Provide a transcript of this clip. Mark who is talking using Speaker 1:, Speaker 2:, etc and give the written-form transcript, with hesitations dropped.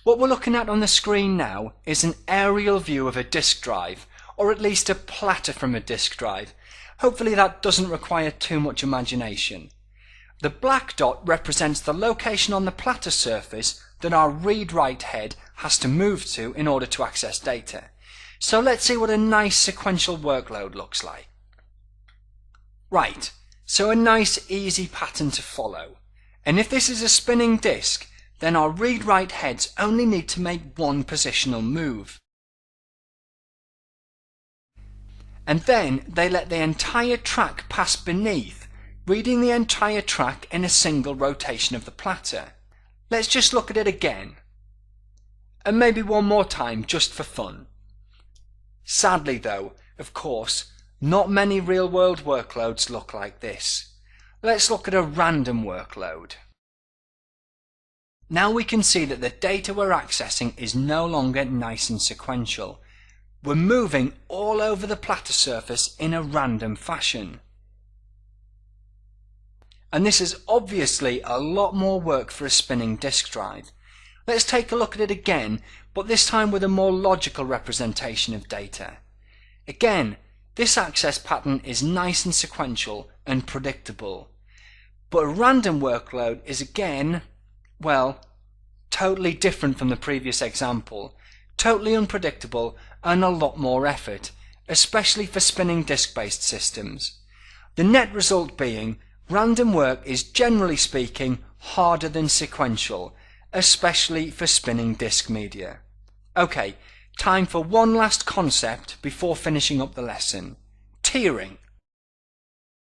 Speaker 1: What we're looking at on the screen now is an aerial view of a disk drive, or at least a platter from a disk drive. Hopefully that doesn't require too much imagination. The black dot represents the location on the platter surface that our read-write head has to move to in order to access data. So let's see what a nice sequential workload looks like. Right, so a nice easy pattern to follow. And if this is a spinning disk, then our read-write heads only need to make one positional move. And then they let the entire track pass beneath, reading the entire track in a single rotation of the platter. Let's just look at it again. And maybe one more time just for fun. Sadly though, of course, not many real-world workloads look like this. Let's look at a random workload. Now we can see that the data we're accessing is no longer nice and sequential. We're moving all over the platter surface in a random fashion. And this is obviously a lot more work for a spinning disk drive. Let's take a look at it again, but this time with a more logical representation of data. Again, this access pattern is nice and sequential and predictable. But a random workload is again, well, totally different from the previous example, totally unpredictable and a lot more effort, especially for spinning disk-based systems. The net result being, random work is generally speaking harder than sequential, especially for spinning disk media. Okay, time for one last concept before finishing up the lesson. Tiering.